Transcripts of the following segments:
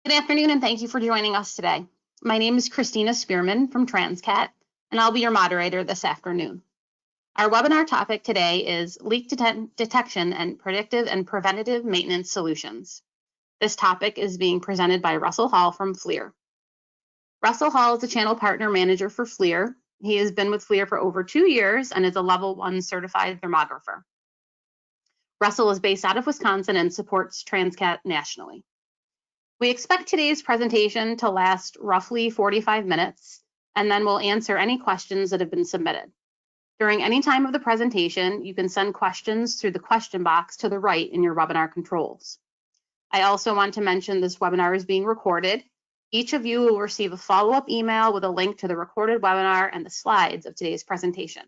Good afternoon, and thank you for joining us today. My name is Christina Spearman from Transcat, and I'll be your moderator this afternoon. Our webinar topic today is leak detection and predictive and preventative maintenance solutions. This topic is being presented by Russell Hall from FLIR. Russell Hall is a channel partner manager for FLIR. He has been with FLIR for over 2 years and is a level 1 certified thermographer. Russell is based out of Wisconsin and supports Transcat nationally. We expect today's presentation to last roughly 45 minutes, and then we'll answer any questions that have been submitted. During any time of the presentation, you can send questions through the question box to the right in your webinar controls. I also want to mention this webinar is being recorded. Each of you will receive a follow-up email with a link to the recorded webinar and the slides of today's presentation.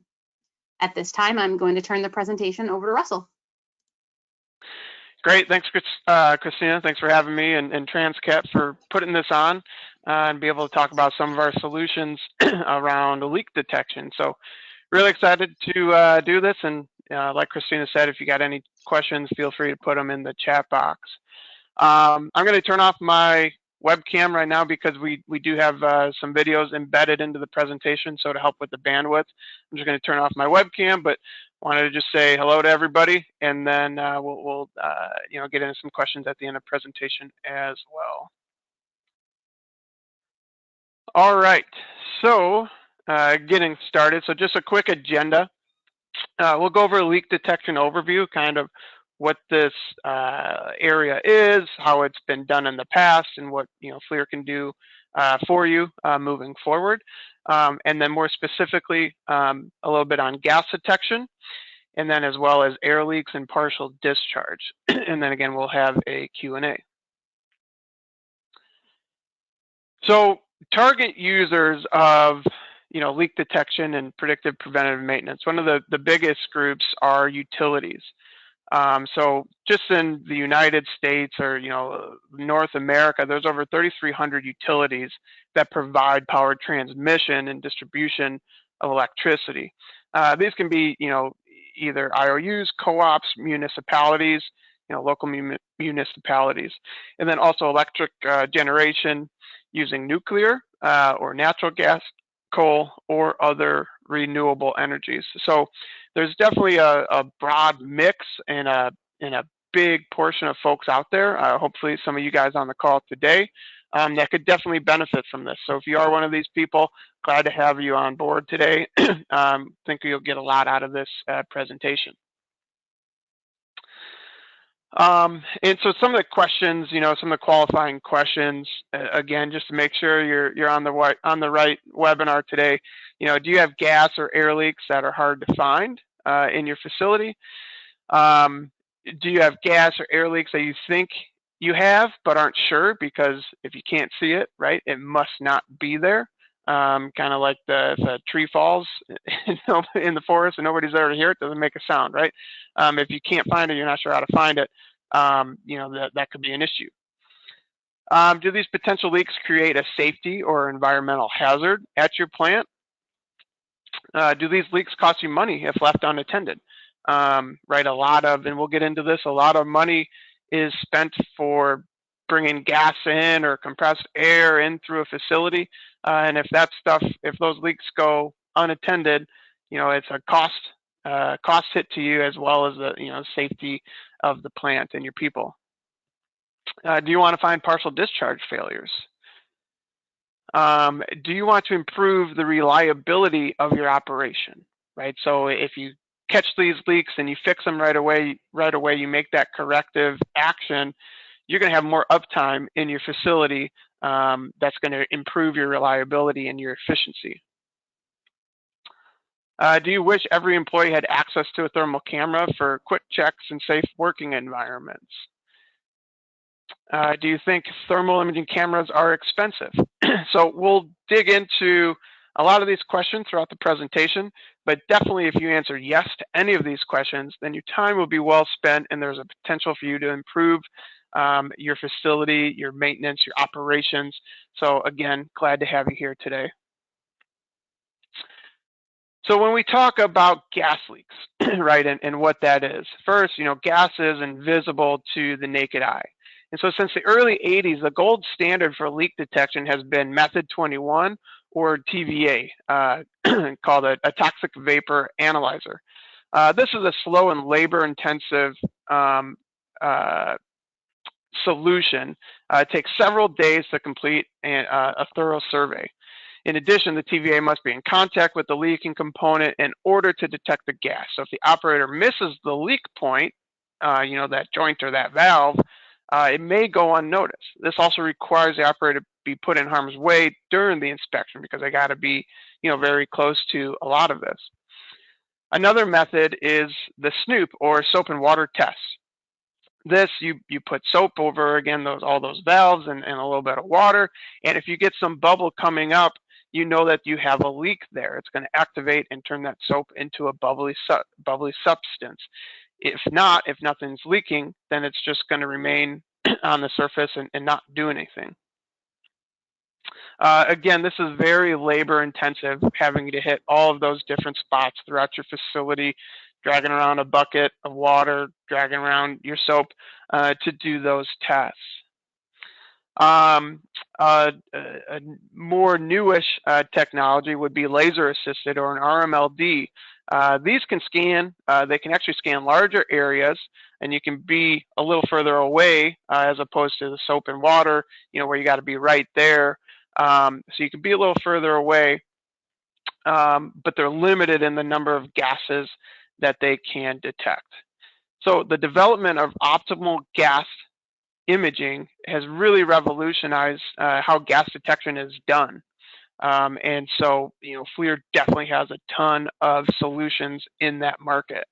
At this time, I'm going to turn the presentation over to Russell. Great, thanks, Christina. Thanks for having me and Transcat for putting this on and be able to talk about some of our solutions around leak detection. So really excited to do this, and like Christina said, if you got any questions, feel free to put them in the chat box. I'm going to turn off my webcam right now because we do have some videos embedded into the presentation, so to help with the bandwidth, I'm just going to turn off my webcam, but wanted to just say hello to everybody, and then we'll get into some questions at the end of the presentation as well. All right, so getting started. So just a quick agenda. We'll go over a leak detection overview, kind of what this area is, how it's been done in the past, and what FLIR can do for you moving forward. And then more specifically, a little bit on gas detection, and then as well as air leaks and partial discharge. And then again, we'll have a Q&A. So target users of leak detection and predictive preventative maintenance, one of the biggest groups are utilities. So just in the United States or North America, there's over 3,300 utilities that provide power transmission and distribution of electricity. These can be either IOUs, co-ops, municipalities, local municipalities, and then also electric generation using nuclear or natural gas, coal, or other renewable energies. So there's definitely a broad mix and a big portion of folks out there, hopefully some of you guys on the call today, that could definitely benefit from this. So if you are one of these people, glad to have you on board today. Think you'll get a lot out of this presentation. And so some of the questions, some of the qualifying questions, again, just to make sure you're on the right webinar today. Do you have gas or air leaks that are hard to find in your facility? Do you have gas or air leaks that you think you have but aren't sure, because if you can't see it, right, it must not be there. Kind of like if a tree falls in the forest and nobody's there to hear it, doesn't make a sound, right? If you can't find it, you're not sure how to find it, that could be an issue. Do these potential leaks create a safety or environmental hazard at your plant? Do these leaks cost you money if left unattended? Right, a lot of, and we'll get into this, a lot of money is spent for bringing gas in or compressed air in through a facility. And if those leaks go unattended, it's a cost hit to you, as well as the safety of the plant and your people. Do you want to find partial discharge failures? Do you want to improve the reliability of your operation? Right. So if you catch these leaks and you fix them right away, you make that corrective action, you're going to have more uptime in your facility. That's going to improve your reliability and your efficiency. Do you wish every employee had access to a thermal camera for quick checks and safe working environments? Do you think thermal imaging cameras are expensive? So we'll dig into a lot of these questions throughout the presentation, but definitely if you answer yes to any of these questions, then your time will be well spent, and there's a potential for you to improve your facility, your maintenance, your operations. So again, glad to have you here today. So when we talk about gas leaks, right, and what that is, first, gas is invisible to the naked eye. And so since the early 80s, the gold standard for leak detection has been Method 21 or TVA, called a toxic vapor analyzer. This is a slow and labor-intensive solution. It takes several days to complete a thorough survey. In addition, the TVA must be in contact with the leaking component in order to detect the gas. So if the operator misses the leak point, that joint or that valve, it may go unnoticed. This also requires the operator to be put in harm's way during the inspection because they got to be, very close to a lot of this. Another method is the SNOOP or soap and water test. This, you put soap over, again, all those valves and a little bit of water. And if you get some bubble coming up, you know that you have a leak there. It's going to activate and turn that soap into a bubbly substance. If not, if nothing's leaking, then it's just going to remain on the surface and not do anything. Again, this is very labor intensive, having to hit all of those different spots throughout your facility, dragging around a bucket of water, dragging around your soap to do those tests. A more newish technology would be laser assisted or an RMLD. These can scan, they can actually scan larger areas, and you can be a little further away as opposed to the soap and water, where you got to be right there. So you can be a little further away, but they're limited in the number of gases that they can detect. So the development of optimal gas imaging has really revolutionized how gas detection is done. And so, FLIR definitely has a ton of solutions in that market.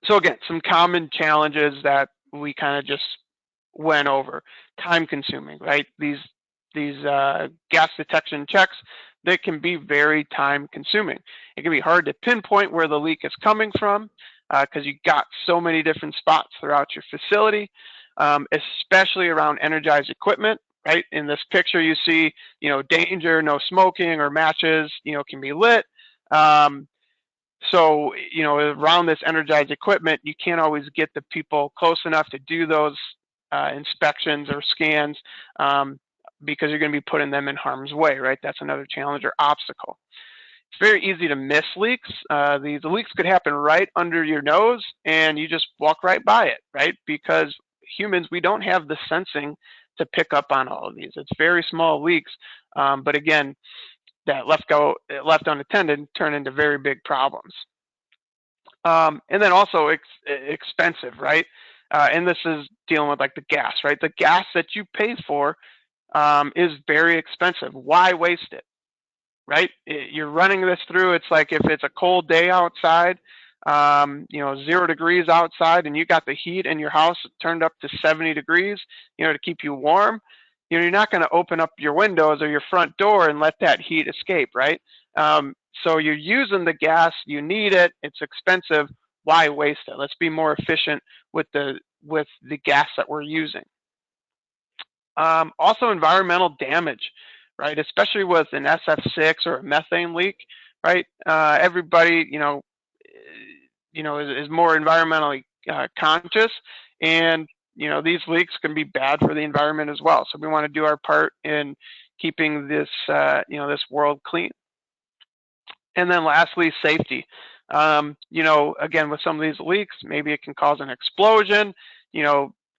So again, some common challenges that we kind of just went over. Time consuming, right? These gas detection checks, they can be very time consuming. It can be hard to pinpoint where the leak is coming from because you got so many different spots throughout your facility, especially around energized equipment, right? In this picture you see, danger, no smoking or matches, can be lit. So, around this energized equipment, you can't always get the people close enough to do those inspections or scans because you're going to be putting them in harm's way, right? That's another challenge or obstacle. It's very easy to miss leaks. These leaks could happen right under your nose and you just walk right by it, right? Because humans, we don't have the sensing to pick up on all of these. It's very small leaks, but again, that left unattended turn into very big problems. And then also expensive, right? And this is dealing with like the gas, right? The gas that you pay for is very expensive. Why waste it, right? You're running this through. It's like if it's a cold day outside, 0 degrees outside, and you got the heat in your house turned up to 70 degrees, to keep you warm. You're not going to open up your windows or your front door and let that heat escape, right? So you're using the gas, you need it, it's expensive. Why waste it? Let's be more efficient with the gas that we're using. Also, environmental damage, right? Especially with an SF6 or a methane leak, right? Everybody, is more environmentally conscious, and these leaks can be bad for the environment as well. So we want to do our part in keeping this, this world clean. And then lastly, safety. Again, with some of these leaks, maybe it can cause an explosion,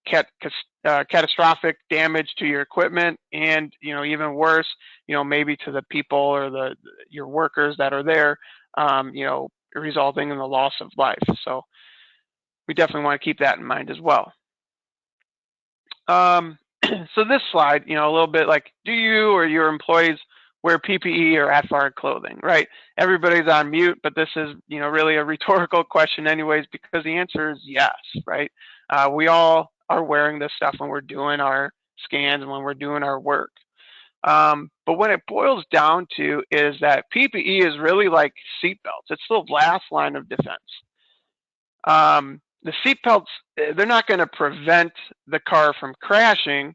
catastrophic damage to your equipment, and even worse, maybe to the people or your workers that are there, resulting in the loss of life. So we definitely want to keep that in mind as well. So this slide, a little bit like, do you or your employees wear PPE or FLIR clothing, right? Everybody's on mute, but this is, really a rhetorical question anyways, because the answer is yes, right? We all are wearing this stuff when we're doing our scans and when we're doing our work. But when it boils down to is that PPE is really like seatbelts. It's the last line of defense. The seatbelts, they're not going to prevent the car from crashing,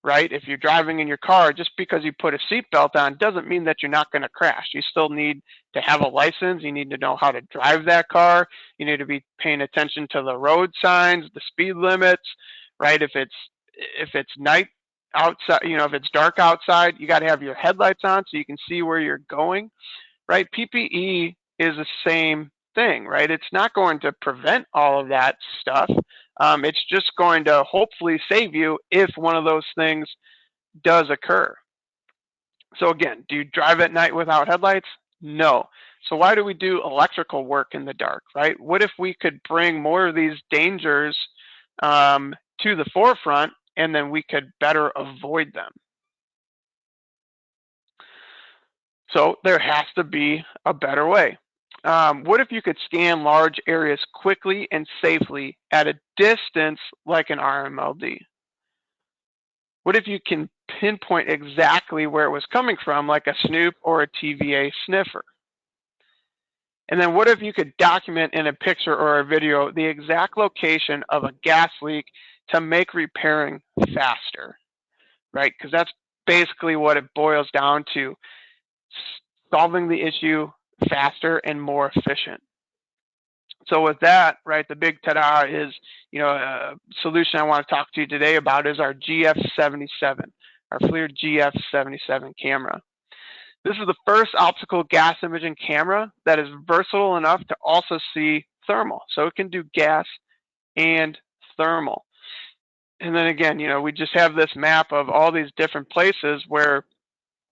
right? If you're driving in your car, just because you put a seatbelt on doesn't mean that you're not going to crash. You still need to have a license. You need to know how to drive that car. You need to be paying attention to the road signs, the speed limits, right? If it's night outside, if it's dark outside, you got to have your headlights on so you can see where you're going, right? PPE is the same thing, right? It's not going to prevent all of that stuff. It's just going to hopefully save you if one of those things does occur. So again, do you drive at night without headlights? No. So why do we do electrical work in the dark, right? What if we could bring more of these dangers to the forefront, and then we could better avoid them? So there has to be a better way. What if you could scan large areas quickly and safely at a distance like an RMLD? What if you can pinpoint exactly where it was coming from, like a snoop or a TVA sniffer? And then what if you could document in a picture or a video the exact location of a gas leak to make repairing faster, right? Because that's basically what it boils down to, solving the issue faster and more efficient. So with that, right, the big ta-da is, a solution I want to talk to you today about is our GF77, our FLIR GF77 camera. This is the first optical gas imaging camera that is versatile enough to also see thermal. So it can do gas and thermal. And then again, we just have this map of all these different places where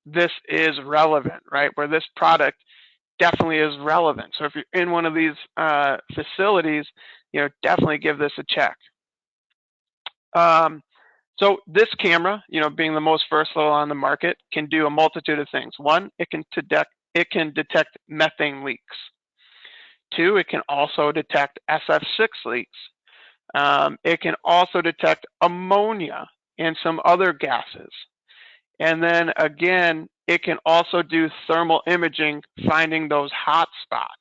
this is relevant, right? Where this product definitely is relevant. So if you're in one of these facilities, definitely give this a check. So this camera, being the most versatile on the market, can do a multitude of things. One, it can detect methane leaks. Two, it can also detect SF6 leaks. It can also detect ammonia and some other gases. And then again, it can also do thermal imaging, finding those hot spots.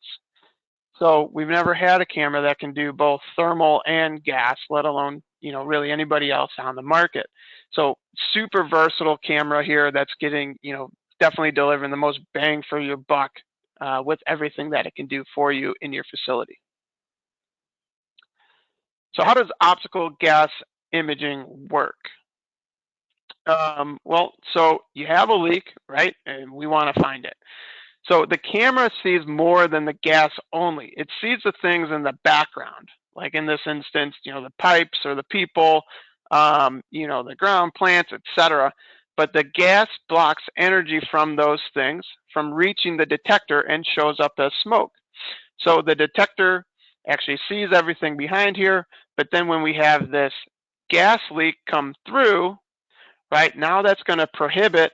So we've never had a camera that can do both thermal and gas, let alone, really anybody else on the market. So super versatile camera here that's getting, definitely delivering the most bang for your buck with everything that it can do for you in your facility. So how does optical gas imaging work? Well, so you have a leak, right? And we want to find it. So the camera sees more than the gas only. It sees the things in the background, like in this instance, the pipes or the people, the ground plants, etc. But the gas blocks energy from those things from reaching the detector and shows up as smoke. So the detector actually sees everything behind here, but then when we have this gas leak come through, right, now that's going to prohibit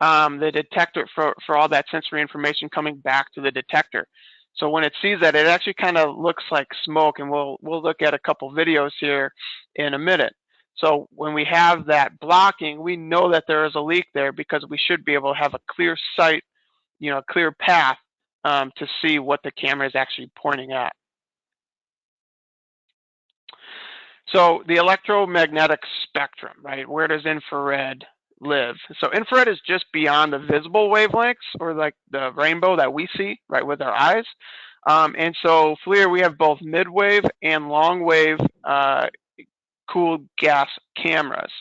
the detector for all that sensory information coming back to the detector. So when it sees that, it actually kind of looks like smoke, and we'll look at a couple videos here in a minute. So when we have that blocking, we know that there is a leak there because we should be able to have a clear sight, a clear path to see what the camera is actually pointing at. So the electromagnetic spectrum, right? Where does infrared live? So infrared is just beyond the visible wavelengths, or like the rainbow that we see, right, with our eyes. And so FLIR, we have both mid-wave and long-wave cooled gas cameras.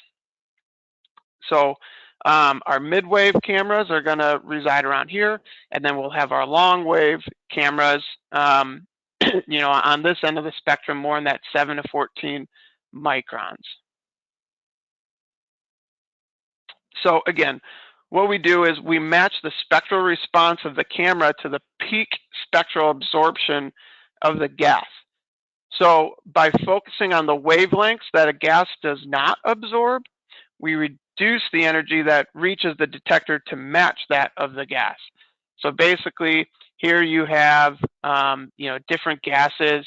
So our mid-wave cameras are going to reside around here, and then we'll have our long-wave cameras, on this end of the spectrum, more in that 7 to 14 microns. So again, what we do is we match the spectral response of the camera to the peak spectral absorption of the gas. So by focusing on the wavelengths that a gas does not absorb, we reduce the energy that reaches the detector to match that of the gas. So basically, here you have different gases,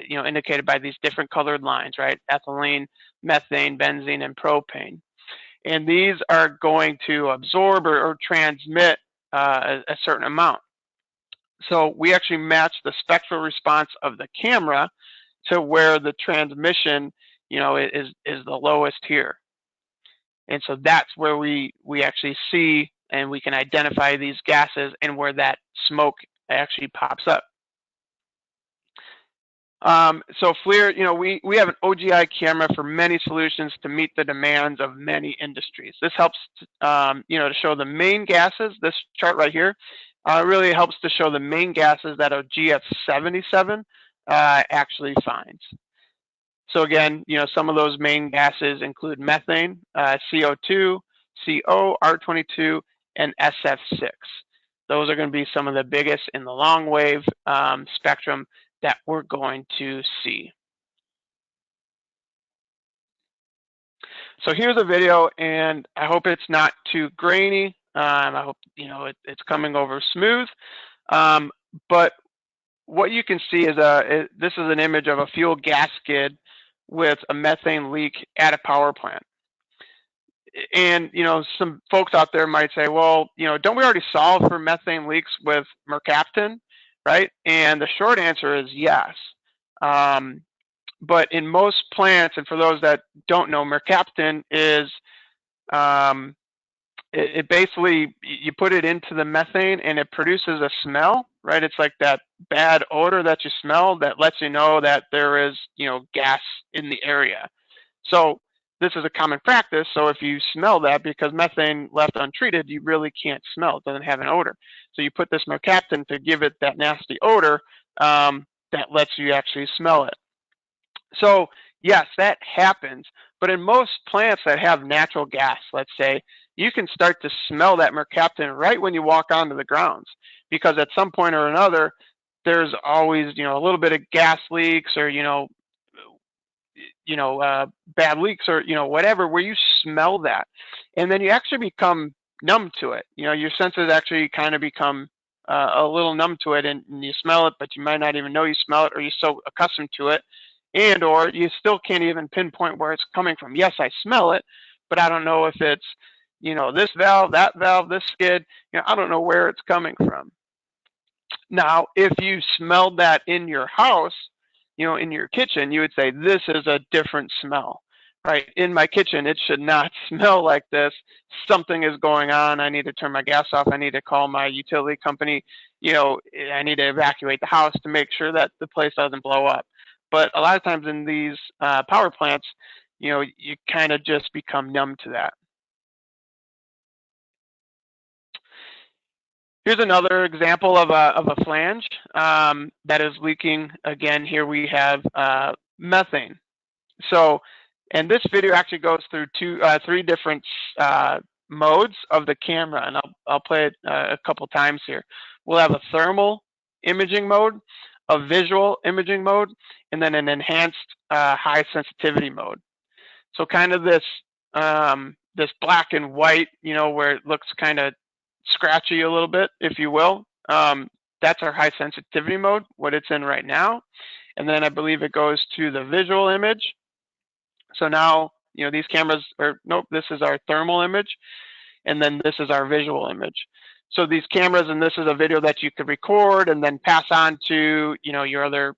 indicated by these different colored lines, right? Ethylene, methane, benzene, and propane. And these are going to absorb or transmit a certain amount. So we actually match the spectral response of the camera to where the transmission, is the lowest here. And so that's where we actually see and we can identify these gases and where that smoke actually pops up. So FLIR, we have an OGI camera for many solutions to meet the demands of many industries. This helps, to show the main gases. This chart right here really helps to show the main gases that a GF77 actually finds. So again, some of those main gases include methane, CO2, CO, R22, and SF6. Those are going to be some of the biggest in the long wave spectrum that we're going to see. So here's a video, and I hope it's not too grainy. I hope it's coming over smooth. But what you can see is this is an image of a fuel gas skid with a methane leak at a power plant. And some folks out there might say, well, don't we already solve for methane leaks with mercaptan, right? And the short answer is yes. But in most plants, and for those that don't know, mercaptan is it basically, you put it into the methane and it produces a smell, right? It's like that bad odor that you smell that lets you know that there is gas in the area. So this is a common practice. So if you smell that, because methane left untreated, you really can't smell. It doesn't have an odor. So you put this mercaptan to give it that nasty odor that lets you actually smell it. So yes, that happens. But in most plants that have natural gas, let's say, you can start to smell that mercaptan right when you walk onto the grounds, because at some point or another, there's always a little bit of gas leaks or bad leaks or whatever, where you smell that, and then you actually become numb to it. Your senses actually kind of become a little numb to it, and you smell it, but you might not even know you smell it, or you're so accustomed to it, and or you still can't even pinpoint where it's coming from. Yes, I smell it, but I don't know if it's this valve, that valve, this skid. I don't know where it's coming from. Now, if you smelled that in your house, in your kitchen, you would say, this is a different smell, right? In my kitchen, it should not smell like this. Something is going on. I need to turn my gas off. I need to call my utility company. I need to evacuate the house to make sure that the place doesn't blow up. But a lot of times in these power plants, you kind of just become numb to that. Here's another example of a flange that is leaking. Again, here we have methane. So, and this video actually goes through three different modes of the camera, and I'll play it a couple times here. We'll have a thermal imaging mode, a visual imaging mode, and then an enhanced high sensitivity mode. So kind of this this black and white, where it looks kind of scratchy a little bit, if you will. That's our high sensitivity mode, what it's in right now. And then I believe it goes to the visual image. So now, these cameras this is our thermal image, and then this is our visual image. So these cameras, and this is a video that you could record and then pass on to, your other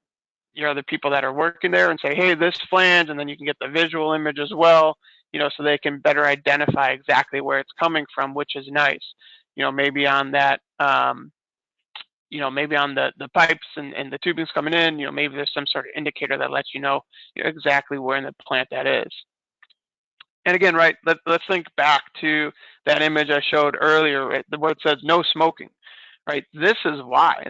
people that are working there and say, hey, this flange, and then you can get the visual image as well, so they can better identify exactly where it's coming from, which is nice. Maybe on that, maybe on the pipes and the tubing's coming in, maybe there's some sort of indicator that lets you know exactly where in the plant that is. And again, right, let's think back to that image I showed earlier, right, where it says no smoking, right? This is why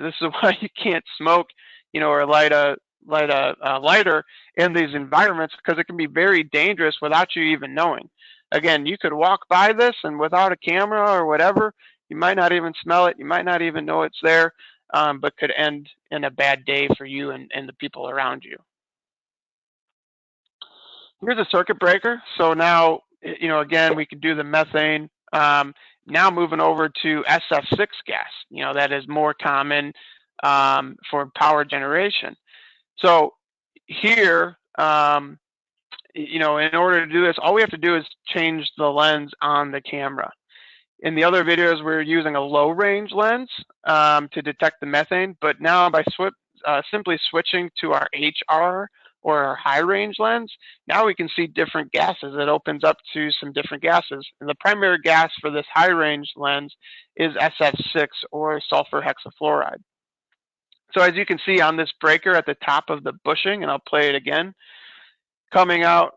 you can't smoke, or light a lighter in these environments, because it can be very dangerous without you even knowing. Again, you could walk by this and without a camera or whatever, you might not even smell it. You might not even know it's there, but could end in a bad day for you and the people around you. Here's a circuit breaker. So now, again, we can do the methane. Now moving over to SF6 gas, that is more common for power generation. So here, in order to do this, all we have to do is change the lens on the camera. In the other videos, we're using a low range lens to detect the methane, but now by simply switching to our HR or our high range lens, now we can see different gases. It opens up to some different gases. And the primary gas for this high range lens is SF6, or sulfur hexafluoride. So as you can see on this breaker at the top of the bushing, and I'll play it again, coming out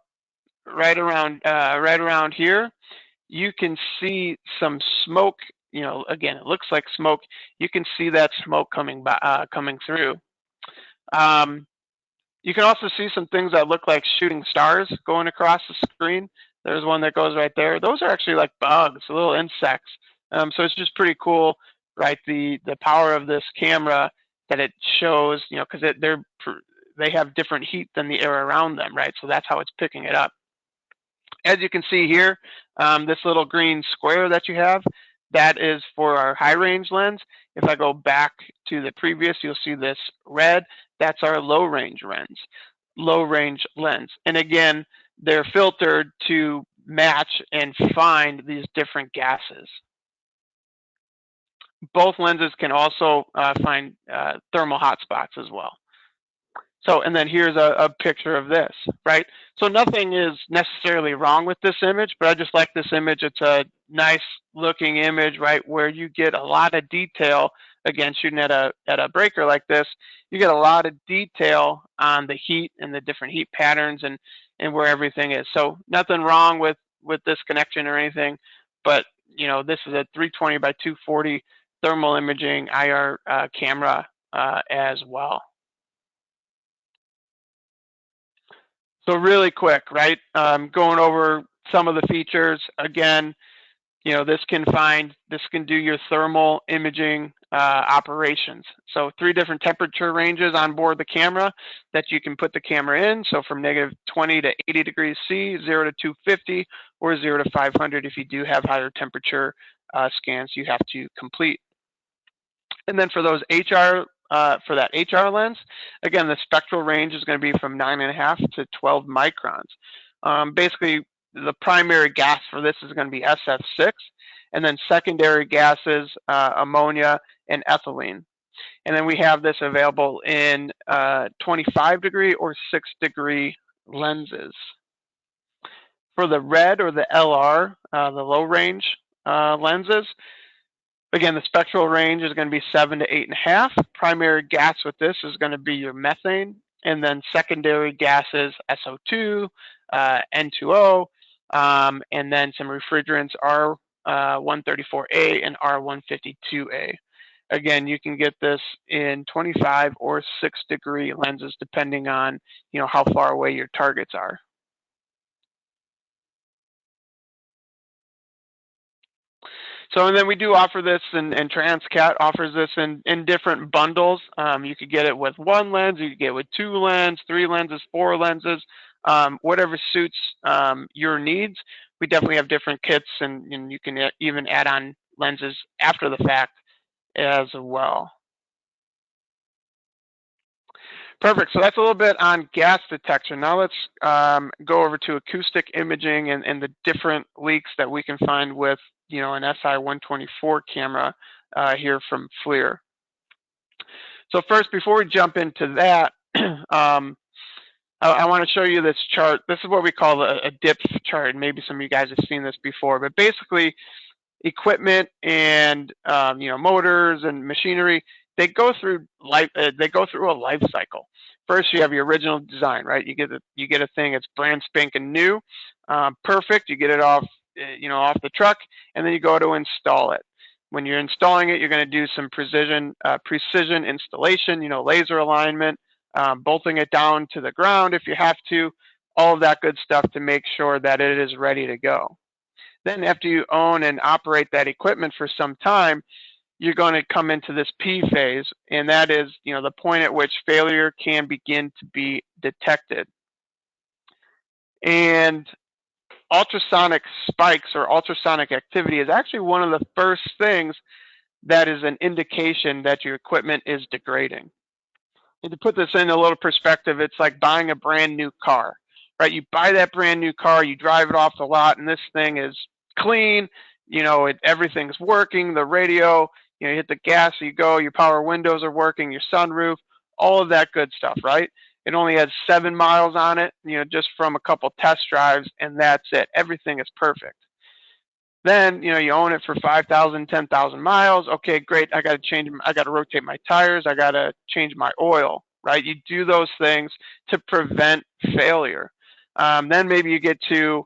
right around here, you can see some smoke. You know, again, it looks like smoke. You can see that smoke coming through. You can also see some things that look like shooting stars going across the screen. There's one that goes right there. Those are actually like bugs, little insects. So it's just pretty cool, right? The power of this camera, that it shows, you know, because they have different heat than the air around them, right? So that's how it's picking it up. As you can see here, this little green square that you have, that is for our high range lens. If I go back to the previous, you'll see this red. That's our low range lens. And again, they're filtered to match and find these different gases. Both lenses can also find thermal hotspots as well. So, and then here's a picture of this, right? So nothing is necessarily wrong with this image, but I just like this image. It's a nice looking image, right? Where you get a lot of detail. Again, shooting at a breaker like this, you get a lot of detail on the heat and the different heat patterns and where everything is. So nothing wrong with this connection or anything, but you know, this is a 320 by 240 thermal imaging IR camera as well. So really quick, right? Going over some of the features again. You know, this can do your thermal imaging operations. So 3 different temperature ranges on board the camera that you can put the camera in. So from -20 to 80 degrees C, 0 to 250, or 0 to 500 if you do have higher temperature scans you have to complete. And then for those for that HR lens, again, the spectral range is going to be from 9.5 to 12 microns. Basically, the primary gas for this is going to be SF6, and then secondary gases, ammonia and ethylene. And then we have this available in 25 degree or 6 degree lenses. For the red or the LR, the low range lenses, again, the spectral range is going to be 7 to 8.5. Primary gas with this is going to be your methane, and then secondary gases, SO2, N2O, and then some refrigerants, R134A and R152A. Again, you can get this in 25 or 6 degree lenses, depending on, you know, how far away your targets are. So, and then we do offer this, and Transcat offers this in different bundles. You could get it with 1 lens, you could get it with 2 lenses, 3 lenses, 4 lenses, whatever suits your needs. We definitely have different kits, and you can even add on lenses after the fact as well. Perfect. So that's a little bit on gas detection. Now let's go over to acoustic imaging and the different leaks that we can find with, you know, an SI-124 camera here from FLIR. So first, before we jump into that, I want to show you this chart. This is what we call a depth chart. Maybe some of you guys have seen this before, but basically, equipment and you know, motors and machinery, they go through a life cycle. First, you have your original design, right? You get a thing that's brand spanking new, perfect. You get it off, you know, off the truck, and then you go to install it. When you're installing it, you're going to do some precision installation, you know, laser alignment, bolting it down to the ground if you have to, all of that good stuff to make sure that it is ready to go. Then after you own and operate that equipment for some time, you're going to come into this P phase, and that is, you know, the point at which failure can begin to be detected. And ultrasonic spikes or ultrasonic activity is actually one of the first things that is an indication that your equipment is degrading. And to put this in a little perspective, it's like buying a brand new car, right? You buy that brand new car, you drive it off the lot, and this thing is clean, you know, everything's working, the radio, you know, you hit the gas, you go, your power windows are working, your sunroof, all of that good stuff, right? It only has 7 miles on it, just from a couple test drives, and that's it. Everything is perfect. Then, you own it for 5,000, 10,000 miles. Okay, great. I got to rotate my tires. I got to change my oil, right? You do those things to prevent failure. Then maybe you get to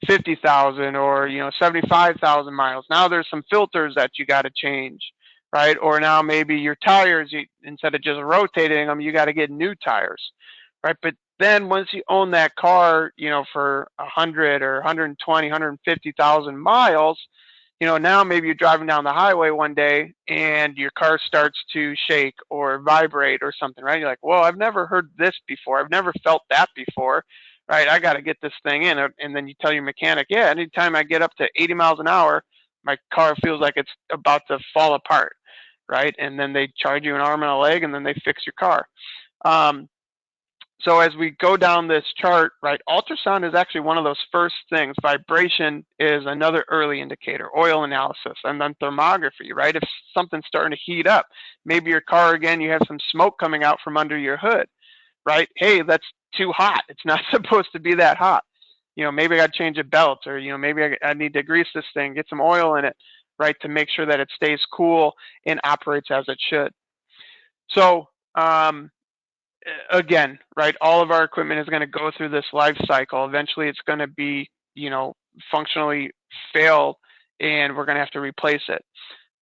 50,000 or, 75,000 miles. Now there's some filters that you got to change, right? Or now maybe your tires, instead of just rotating them, you got to get new tires, right? But then once you own that car, for 100 or 120, 150,000 miles, now maybe you're driving down the highway one day and your car starts to shake or vibrate or something, right? You're like, well, I've never heard this before. I've never felt that before, right? I got to get this thing in. And then you tell your mechanic, yeah, anytime I get up to 80 miles an hour, my car feels like it's about to fall apart, right? And then they charge you an arm and a leg, and then they fix your car. So as we go down this chart, right, ultrasound is actually one of those first things. Vibration is another early indicator, oil analysis, and then thermography, right? If something's starting to heat up, maybe your car, again, you have some smoke coming out from under your hood, right? Hey, that's too hot. It's not supposed to be that hot. Maybe I got to change a belt, or, maybe I need to grease this thing, get some oil in it, right, to make sure that it stays cool and operates as it should. So, again, right, all of our equipment is going to go through this life cycle. Eventually it's going to be, functionally fail, and we're going to have to replace it.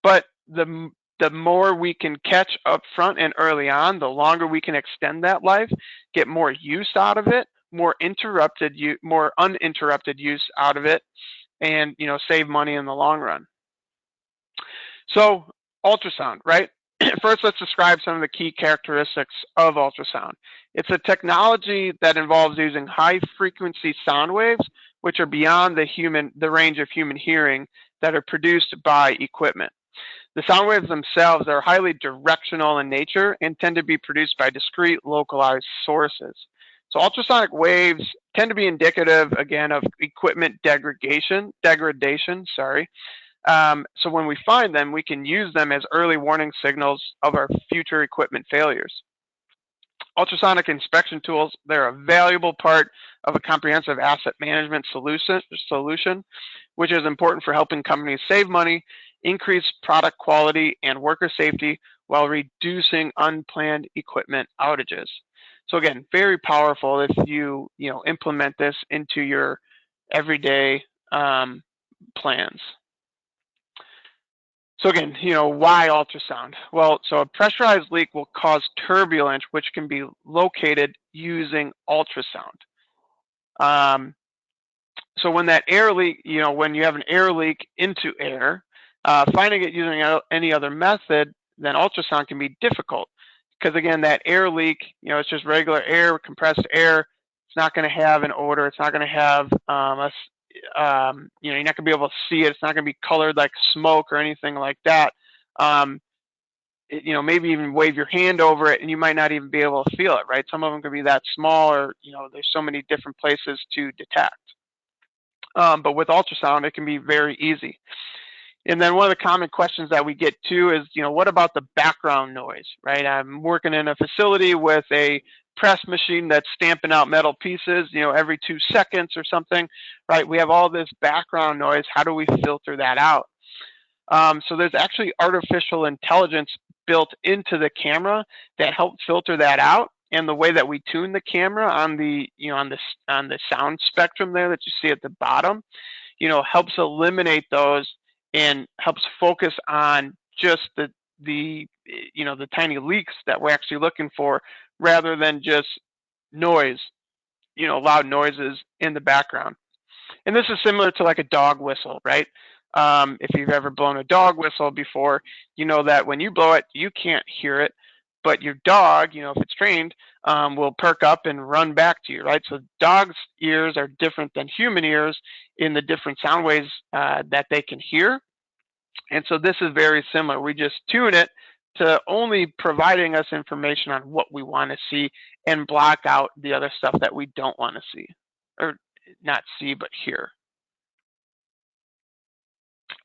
But the more we can catch up front and early on, the longer we can extend that life, get more use out of it, more uninterrupted use out of it, and, save money in the long run. So ultrasound, right? First, let's describe some of the key characteristics of ultrasound. It's a technology that involves using high-frequency sound waves, which are beyond the range of human hearing, that are produced by equipment. The sound waves themselves are highly directional in nature and tend to be produced by discrete, localized sources. So ultrasonic waves tend to be indicative, again, of equipment degradation. So when we find them, we can use them as early warning signals of our future equipment failures. Ultrasonic inspection tools, they're a valuable part of a comprehensive asset management solution, which is important for helping companies save money, increase product quality and worker safety, while reducing unplanned equipment outages. So again, very powerful if you implement this into your everyday plans. So again, why ultrasound? Well, so a pressurized leak will cause turbulence, which can be located using ultrasound. So when that air leak, when you have an air leak into air, finding it using any other method than ultrasound can be difficult, because again, that air leak, it's just regular air, compressed air. It's not going to have an odor. It's not going to have you're not going to be able to see it. It's not going to be colored like smoke or anything like that. Maybe even wave your hand over it and you might not even be able to feel it, right? Some of them can be that small, or, there's so many different places to detect. But with ultrasound, it can be very easy. And then one of the common questions that we get too is, what about the background noise, right? I'm working in a facility with a press machine that's stamping out metal pieces, every 2 seconds or something, right? We have all this background noise. How do we filter that out? So there's actually artificial intelligence built into the camera that helps filter that out. And the way that we tune the camera on the, on the sound spectrum there that you see at the bottom, helps eliminate those and helps focus on just the tiny leaks that we're actually looking for, rather than just noise, loud noises in the background. And this is similar to like a dog whistle, right? If you've ever blown a dog whistle before, you know that when you blow it, you can't hear it, but your dog, if it's trained, will perk up and run back to you, right? So dogs' ears are different than human ears in the different sound waves that they can hear. And so this is very similar. We just tune it to only providing us information on what we want to see and block out the other stuff that we don't want to see, or not see, but hear.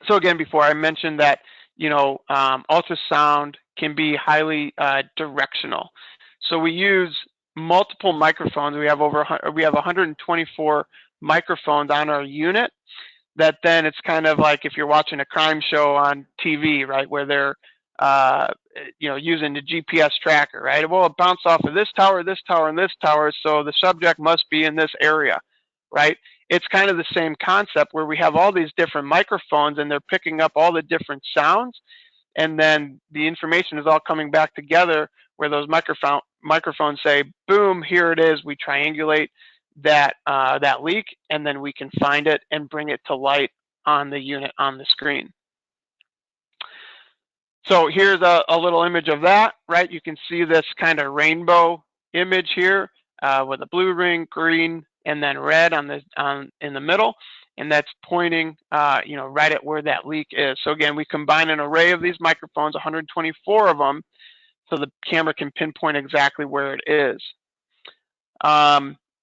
So again, before I mentioned that, ultrasound can be highly directional. So we use multiple microphones. We have 124 microphones on our unit. That then it's kind of like if you're watching a crime show on TV, right, where they're using the GPS tracker, right? Well, it bounced off of this tower, and this tower, so the subject must be in this area, right? It's kind of the same concept where we have all these different microphones and they're picking up all the different sounds, and then the information is all coming back together where those microphones say, boom, here it is. We triangulate that leak, and then we can find it and bring it to light on the unit on the screen. So here's a little image of that, right? You can see this kind of rainbow image here with a blue ring, green, and then red in the middle, and that's pointing, right at where that leak is. So again, we combine an array of these microphones, 124 of them, so the camera can pinpoint exactly where it is.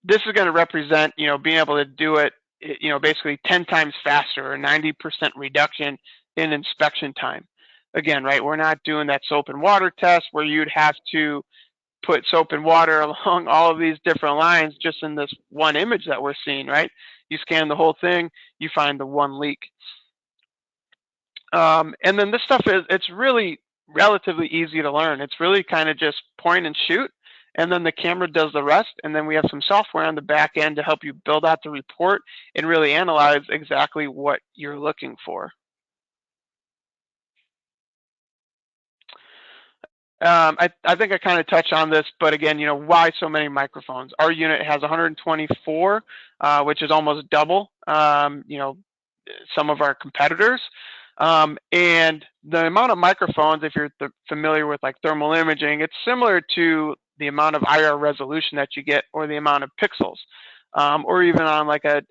This is going to represent, being able to do it, basically 10 times faster, or 90% reduction in inspection time. Again, right, we're not doing that soap and water test where you'd have to put soap and water along all of these different lines just in this one image that we're seeing, right? You scan the whole thing, you find the one leak. And then this stuff it's really relatively easy to learn. It's really kind of just point and shoot, and then the camera does the rest, and then we have some software on the back end to help you build out the report and really analyze exactly what you're looking for. I think I kind of touched on this, but again, why so many microphones? Our unit has 124, which is almost double, some of our competitors. And the amount of microphones, if you're familiar with like thermal imaging, it's similar to the amount of IR resolution that you get, or the amount of pixels, or even on like a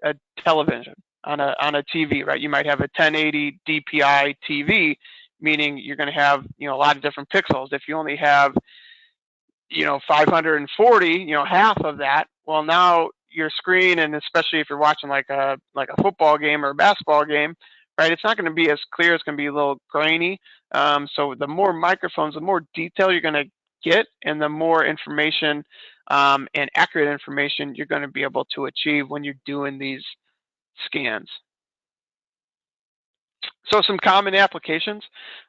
television, on a TV, right? You might have a 1080 DPI TV, meaning you're going to have, a lot of different pixels. If you only have, 540, half of that, well, now your screen, and especially if you're watching like a football game or a basketball game, right, it's not going to be as clear. It's going to be a little grainy. So the more microphones, the more detail you're going to get, and the more information and accurate information you're going to be able to achieve when you're doing these scans. So some common applications: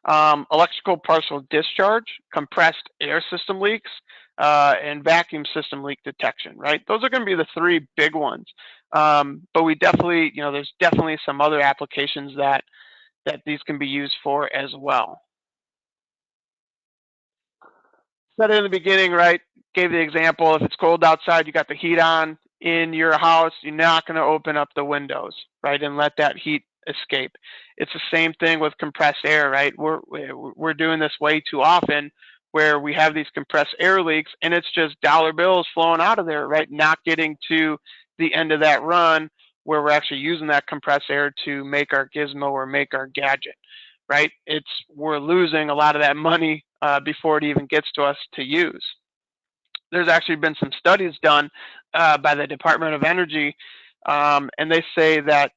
electrical partial discharge, compressed air system leaks, and vacuum system leak detection, right? Those are going to be the three big ones. But we definitely, there's definitely some other applications that these can be used for as well. Said it in the beginning, right? Gave the example, if it's cold outside, you got the heat on in your house, you're not going to open up the windows, right, and let that heat escape. It's the same thing with compressed air, right? We're doing this way too often, where we have these compressed air leaks, and it's just dollar bills flowing out of there, right? Not getting to the end of that run where we're actually using that compressed air to make our gizmo or make our gadget, right? We're losing a lot of that money before it even gets to us to use. There's actually been some studies done by the Department of Energy, and they say that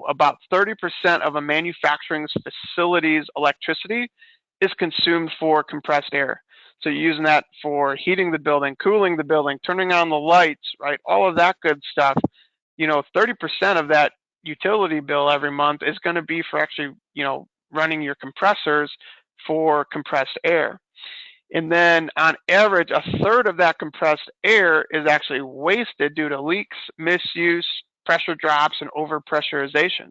about 30% of a manufacturing facility's electricity is consumed for compressed air. So you're using that for heating the building, cooling the building, turning on the lights, right? All of that good stuff. 30% of that utility bill every month is going to be for actually, running your compressors for compressed air. And then on average, a third of that compressed air is actually wasted due to leaks, misuse, pressure drops, and overpressurization,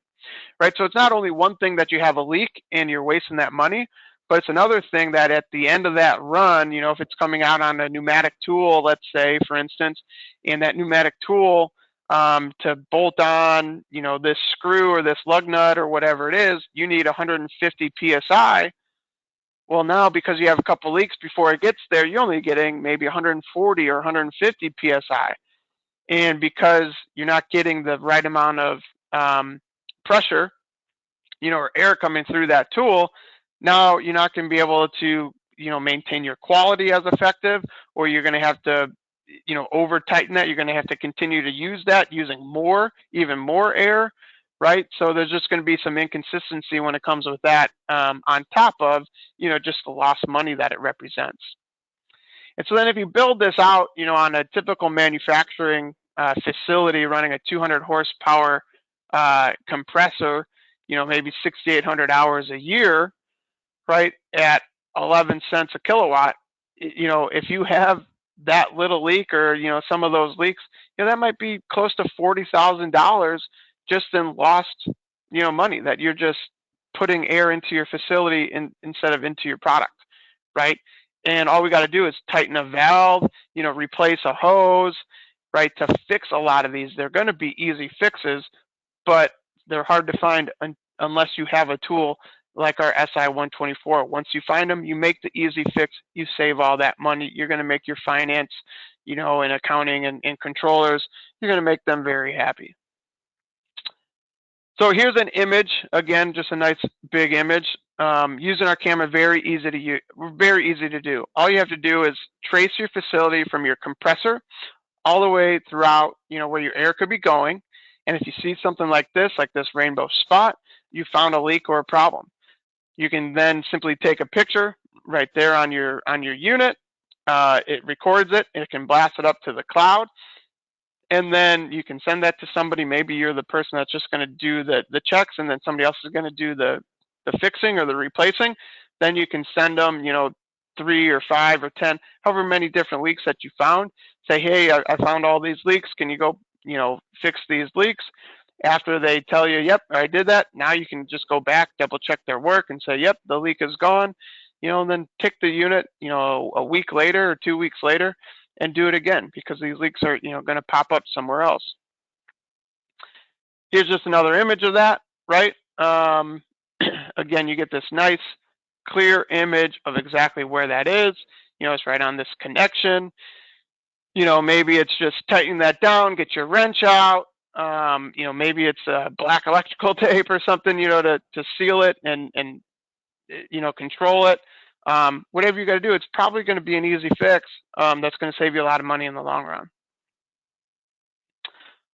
right? So it's not only one thing that you have a leak and you're wasting that money, but it's another thing that at the end of that run, if it's coming out on a pneumatic tool, let's say, for instance, and that pneumatic tool to bolt on, this screw or this lug nut or whatever it is, you need 150 PSI. Well, now because you have a couple leaks before it gets there, you're only getting maybe 140 or 150 PSI. And because you're not getting the right amount of pressure, or air coming through that tool, now you're not going to be able to, maintain your quality as effective, or you're going to have to, over tighten that. You're going to have to continue to use that using even more air, right? So there's just going to be some inconsistency when it comes with that, on top of, just the lost money that it represents. And so then if you build this out, you know, on a typical manufacturing facility running a 200 horsepower compressor, you know, maybe 6,800 hours a year, right, at 11 cents a kilowatt, you know, if you have that little leak, or, you know, some of those leaks, you know, that might be close to $40,000 just in lost, you know, money that you're just putting air into your facility instead of into your product, right? And all we got to do is tighten a valve, you know, replace a hose, right, to fix a lot of these. They're going to be easy fixes, but they're hard to find unless you have a tool like our SI-124. Once you find them, you make the easy fix, you save all that money. You're going to make your finance, you know, and accounting and controllers, you're going to make them very happy. So here's an image, again, just a nice big image. Using our camera, very easy to do. All you have to do is trace your facility from your compressor all the way throughout, you know, where your air could be going. And if you see something like this rainbow spot, you found a leak or a problem. You can then simply take a picture right there on your unit. It records it, and it can blast it up to the cloud. And then you can send that to somebody. Maybe you're the person that's just going to do the checks, and then somebody else is going to do the fixing or the replacing. Then you can send them, you know, 3 or 5 or 10, however many different leaks that you found. Say, hey, I found all these leaks. Can you go, you know, fix these leaks? After they tell you, yep, I did that, now you can just go back, double check their work, and say, yep, the leak is gone, you know, and then tick the unit, you know, a week later or 2 weeks later, and do it again, because these leaks are, you know, going to pop up somewhere else. Here's just another image of that, right? Again, you get this nice, clear image of exactly where that is. You know, it's right on this connection. You know, maybe it's just tighten that down, get your wrench out. You know, maybe it's a black electrical tape or something, you know, to seal it and you know, control it. Whatever you got to do, it's probably going to be an easy fix that's going to save you a lot of money in the long run.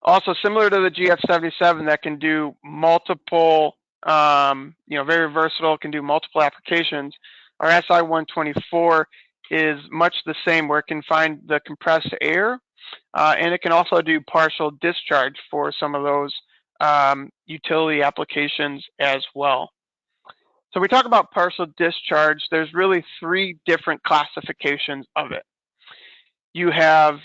Also, similar to the GF77, that can do multiple, you know, very versatile, can do multiple applications. Our SI-124 is much the same, where it can find the compressed air, and it can also do partial discharge for some of those utility applications as well. So we talk about partial discharge. There's really 3 different classifications of it. You have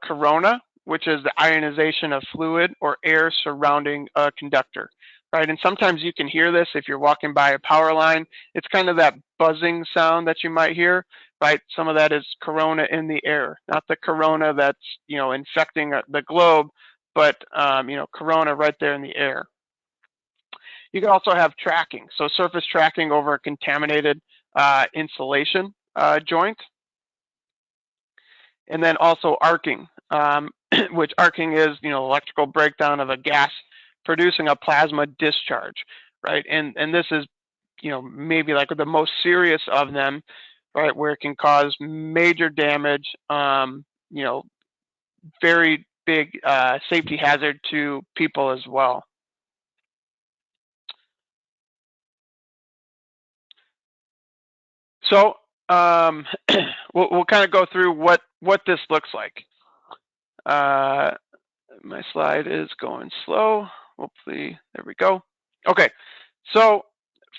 corona, which is the ionization of fluid or air surrounding a conductor, right? And sometimes you can hear this if you're walking by a power line. It's kind of that buzzing sound that you might hear, right? Some of that is corona in the air, not the corona that's, you know, infecting the globe, but, you know, corona right there in the air. You can also have tracking, so surface tracking over a contaminated insulation joint. And then also arcing, which arcing is, you know, electrical breakdown of a gas producing a plasma discharge, right? And this is, you know, maybe like the most serious of them, right, where it can cause major damage, you know, very big safety hazard to people as well. So we'll kind of go through what this looks like. My slide is going slow. Hopefully, there we go. Okay, so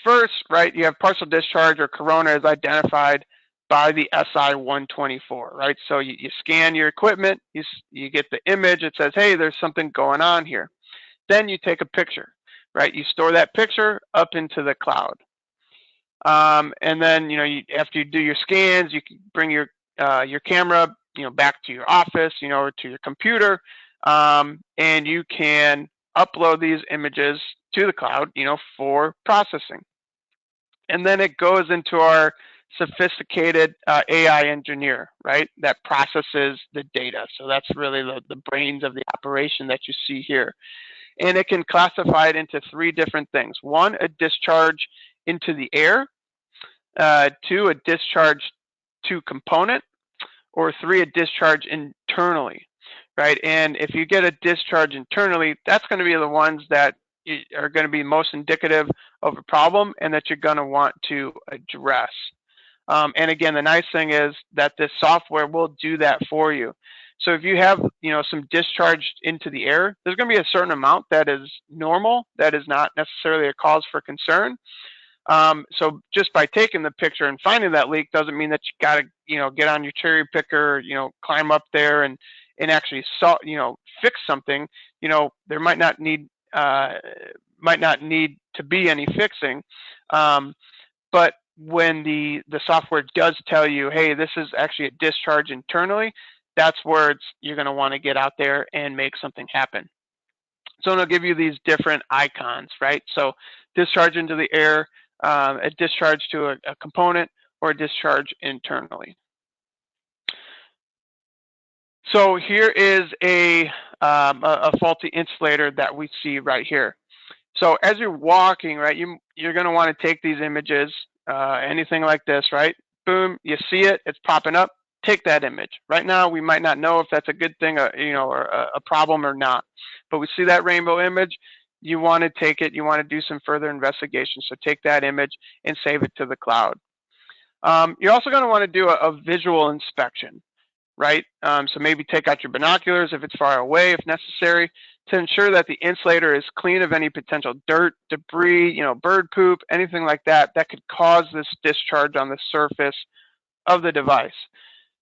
first, right, you have partial discharge or corona is identified by the SI-124, right? So you scan your equipment, you get the image, it says, hey, there's something going on here. Then you take a picture, right? You store that picture up into the cloud. And then, you know, after you do your scans, you can bring your camera, you know, back to your office, you know, or to your computer, and you can upload these images to the cloud, you know, for processing. And then it goes into our sophisticated AI engineer, right, that processes the data. So that's really the brains of the operation that you see here. And it can classify it into 3 different things. 1, a discharge into the air, 2, a discharge to component, or 3, a discharge internally, right? And if you get a discharge internally, that's going to be the ones that are going to be most indicative of a problem and that you're going to want to address. And again, the nice thing is that this software will do that for you. So if you have, some discharge into the air, there's going to be a certain amount that is normal, that is not necessarily a cause for concern. So just by taking the picture and finding that leak doesn't mean that you got to, get on your cherry picker, climb up there and actually fix something. There might not need to be any fixing. But when the software does tell you, hey, this is actually a discharge internally, that's where you're going to want to get out there and make something happen. So it'll give you these different icons, right? So discharge into the air, a discharge to a component, or a discharge internally. So here is a faulty insulator that we see right here. So as you're walking, right, you're going to want to take these images, anything like this, right? Boom, you see it, it's popping up. Take that image. Right now, we might not know if that's a good thing, or a problem or not. But we see that rainbow image. You want to take it. You want to do some further investigation. So take that image and save it to the cloud. You're also going to want to do a visual inspection, right? So maybe take out your binoculars if it's far away, if necessary, to ensure that the insulator is clean of any potential dirt, debris, bird poop, anything like that that could cause this discharge on the surface of the device.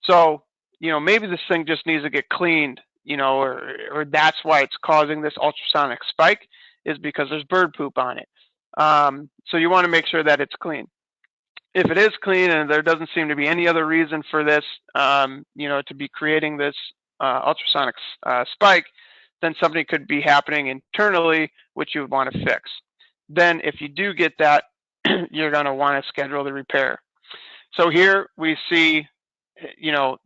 So, maybe this thing just needs to get cleaned, or that's why it's causing this ultrasonic spike, is because there's bird poop on it. So you want to make sure that it's clean. If it is clean and there doesn't seem to be any other reason for this, to be creating this ultrasonic spike, then something could be happening internally, which you would want to fix. Then if you do get that, you're going to want to schedule the repair. So here we see,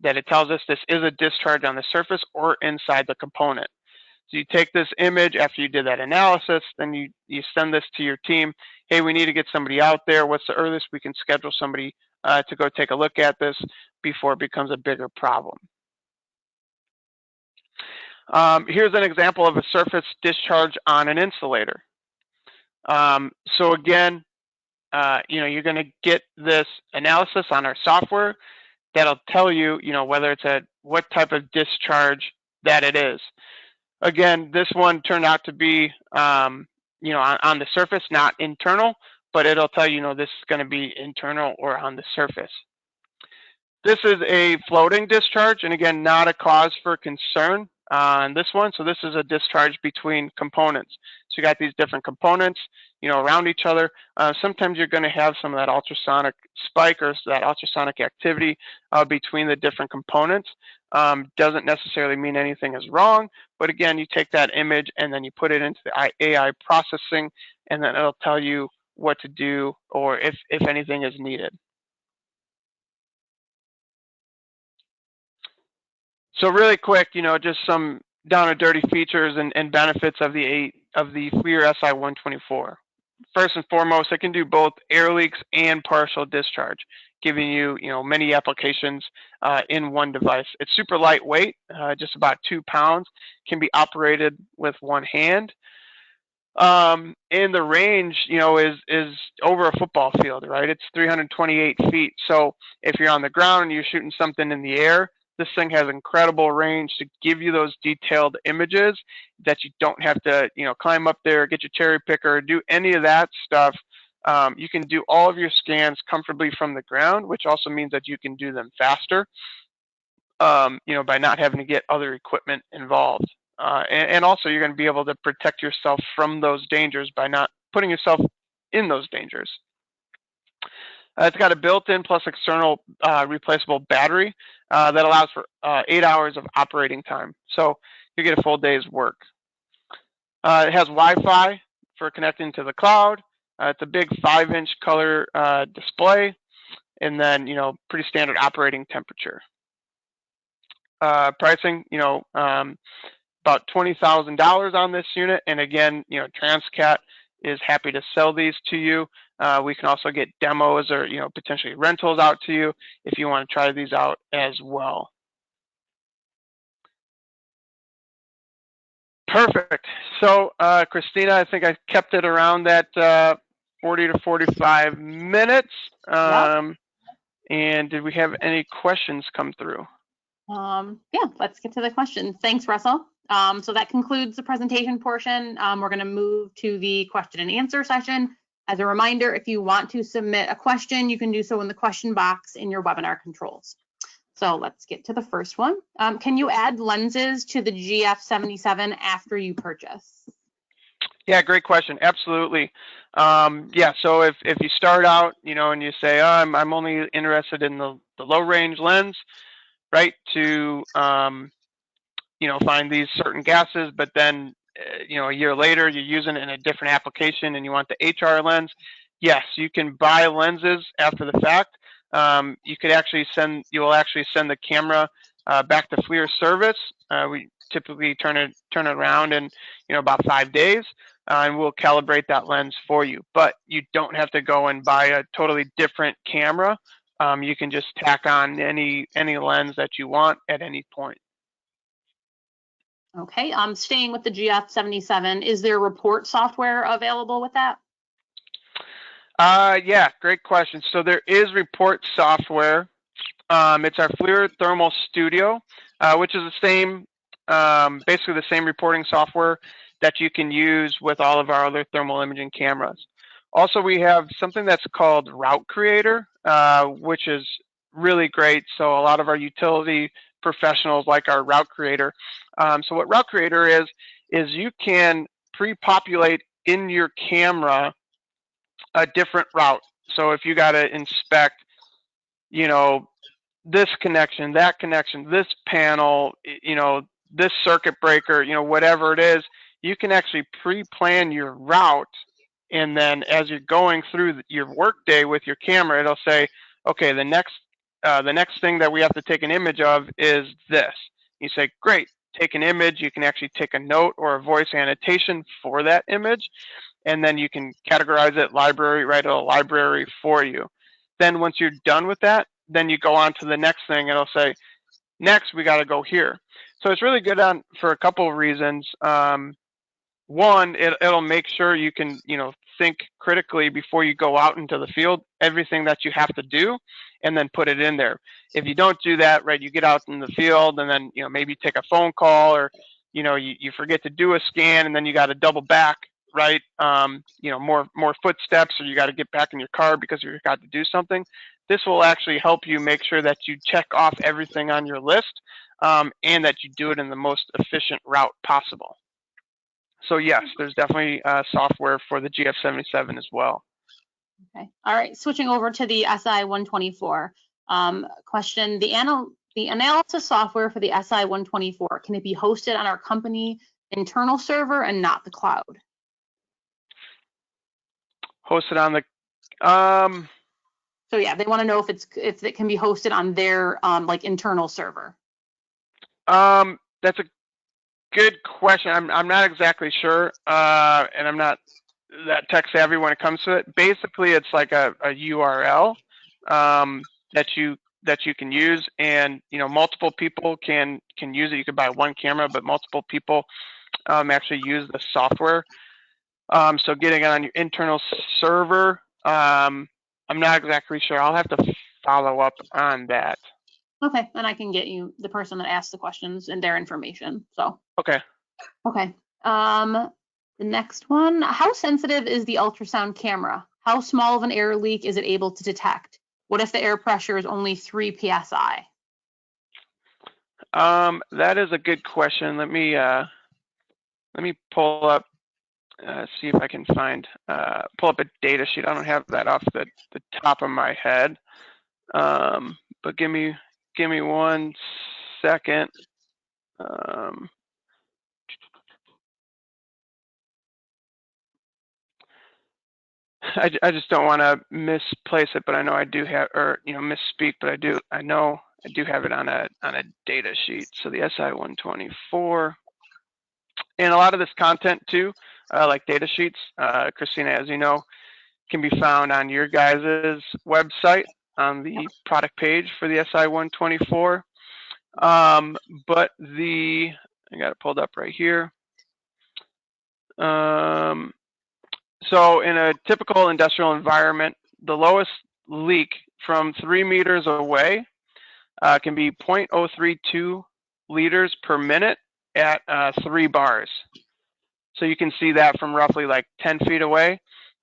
that it tells us this is a discharge on the surface or inside the component. So you take this image after you did that analysis, then you send this to your team. Hey, we need to get somebody out there. What's the earliest we can schedule somebody to go take a look at this before it becomes a bigger problem? Here's an example of a surface discharge on an insulator. So again, you're going to get this analysis on our software that'll tell you, whether it's what type of discharge that it is. Again, this one turned out to be, on the surface, not internal, but it'll tell you, this is going to be internal or on the surface. This is a floating discharge, and again, not a cause for concern on this one. So this is a discharge between components. So you got these different components, around each other. Sometimes you're going to have some of that ultrasonic spike or that ultrasonic activity between the different components. Doesn't necessarily mean anything is wrong, but again, you take that image and then you put it into the AI processing, and then it'll tell you what to do or if anything is needed. So really quick, just some down and dirty features and benefits of the FLIR SI-124. First and foremost, it can do both air leaks and partial discharge, giving you, many applications in one device. It's super lightweight, just about 2 pounds, can be operated with one hand. And the range, is over a football field, right? It's 328 feet. So if you're on the ground and you're shooting something in the air, this thing has incredible range to give you those detailed images that you don't have to, climb up there, get your cherry picker, do any of that stuff. You can do all of your scans comfortably from the ground, which also means that you can do them faster, by not having to get other equipment involved. And also you're going to be able to protect yourself from those dangers by not putting yourself in those dangers. It's got a built-in plus external replaceable battery that allows for 8 hours of operating time. So you get a full day's work. It has Wi-Fi for connecting to the cloud. It's a big 5-inch color display, and then, pretty standard operating temperature. Pricing, about $20,000 on this unit. And again, Transcat is happy to sell these to you. We can also get demos or, potentially rentals out to you if you want to try these out as well. Perfect. So, Christina, I think I kept it around that 40 to 45 minutes. Yep. And did we have any questions come through? Yeah, let's get to the questions. Thanks, Russell. So that concludes the presentation portion. We're going to move to the question and answer session. As a reminder, if you want to submit a question, you can do so in the question box in your webinar controls. So let's get to the first one. Can you add lenses to the GF77 after you purchase? Yeah, great question. Absolutely. Yeah, so if you start out, you know, and you say, oh, I'm only interested in the low range lens, right, to, you know, find these certain gases, but then, you know, a year later, you're using it in a different application and you want the HR lens. Yes, you can buy lenses after the fact. You could actually you will actually send the camera back to FLIR service. We typically turn it around in, you know, about 5 days, and we'll calibrate that lens for you. But you don't have to go and buy a totally different camera. You can just tack on any lens that you want at any point. Okay, staying with the GF77, is there report software available with that? Yeah, great question. So there is report software. It's our FLIR Thermal Studio, which is the same, basically the same reporting software that you can use with all of our other thermal imaging cameras. Also, we have something that's called Route Creator, which is really great. So a lot of our utility professionals like our Route Creator. So what Route Creator is you can pre-populate in your camera a different route. So if you got to inspect, you know, this connection, that connection, this panel, you know, this circuit breaker, you know, whatever it is, you can actually pre-plan your route. And then as you're going through your workday with your camera, it'll say, okay, the next thing that we have to take an image of is this. You say, great, take an image. You can actually take a note or a voice annotation for that image. And then you can categorize it, library, write a library for you. Then once you're done with that, then you go on to the next thing. It'll say, next, we got to go here. So it's really good for a couple of reasons. One, it'll make sure you can, you know, think critically before you go out into the field, everything that you have to do, and then put it in there. If you don't do that, right, you get out in the field and then, you know, maybe take a phone call, or, you know, you forget to do a scan and then you got to double back, right? You know, more footsteps, or you got to get back in your car because you got to do something. This will actually help you make sure that you check off everything on your list, and that you do it in the most efficient route possible. So yes, there's definitely software for the GF77 as well. Okay. All right. Switching over to the SI-124 question. The analysis software for the SI-124, can it be hosted on our company internal server and not the cloud? Hosted on the. So yeah, they want to know if it can be hosted on their like internal server. That's a good question. I'm not exactly sure, and I'm not that tech savvy when it comes to it. Basically, it's like a URL that you can use, and you know, multiple people can use it. You could buy one camera, but multiple people actually use the software. So getting it on your internal server, I'm not exactly sure. I'll have to follow up on that. Okay, and I can get you the person that asked the questions and their information. So okay. Okay. The next one, how sensitive is the ultrasound camera? How small of an air leak is it able to detect? What if the air pressure is only 3 psi? That is a good question. Let me pull up, see if I can find, pull up a data sheet. I don't have that off the top of my head, but give me 1 second. I just don't want to misplace it, but I know I do have, or you know, misspeak, but I know I do have it on a data sheet. So the SI-124, and a lot of this content too, like data sheets, Christina, as you know, can be found on your guys' website on the product page for the SI-124. But I got it pulled up right here. So in a typical industrial environment, the lowest leak from 3 meters away can be 0.032 liters per minute at 3 bars. So you can see that from roughly like 10 feet away.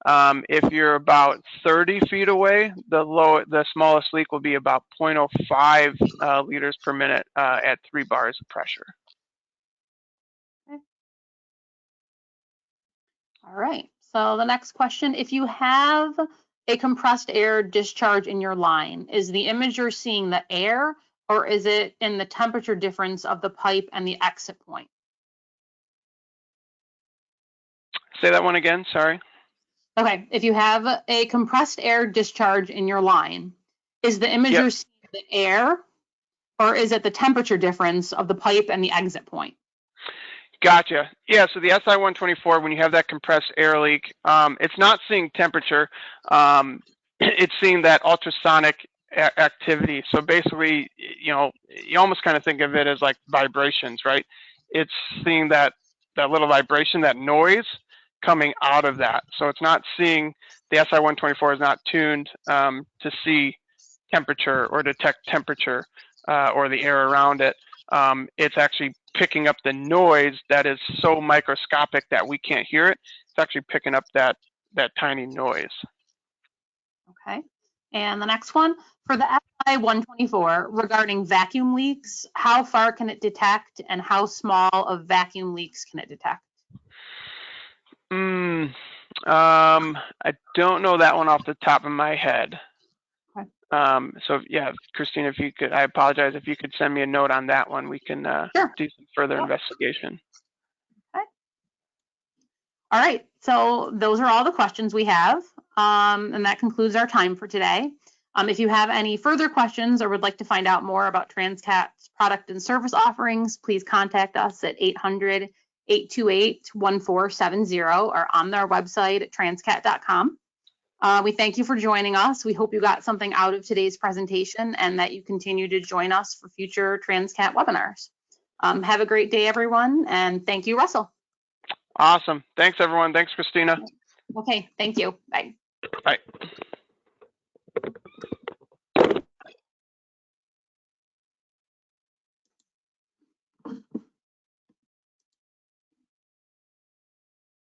If you're about 30 feet away, the smallest leak will be about 0.05 liters per minute at 3 bars of pressure. Okay. All right. So the next question, if you have a compressed air discharge in your line, is the image you're seeing the air, or is it in the temperature difference of the pipe and the exit point? Say that one again, sorry. Okay, if you have a compressed air discharge in your line, is the image you're seeing the air, or is it the temperature difference of the pipe and the exit point? Gotcha. Yeah, so the SI-124, when you have that compressed air leak, it's not seeing temperature. It's seeing that ultrasonic activity. So basically, you know, you almost kind of think of it as like vibrations, right? It's seeing that little vibration, that noise coming out of that. So it's not seeing, the SI-124 is not tuned to see temperature or detect temperature or the air around it. It's actually picking up the noise that is so microscopic that we can't hear it. It's actually picking up that tiny noise. Okay. And the next one, for the SI-124, regarding vacuum leaks, how far can it detect and how small of vacuum leaks can it detect? I don't know that one off the top of my head. Okay. So yeah, Christine, if you could, I apologize, if you could send me a note on that one, we can Sure. do some further investigation. Okay. All right, so those are all the questions we have, and that concludes our time for today. If you have any further questions or would like to find out more about Transcat's product and service offerings, please contact us at 800-828-1470 or on our website at transcat.com. We thank you for joining us. We hope you got something out of today's presentation and that you continue to join us for future Transcat webinars. Have a great day, everyone, and thank you, Russell. Awesome. Thanks, everyone. Thanks, Christina. Okay, thank you. Bye. Bye.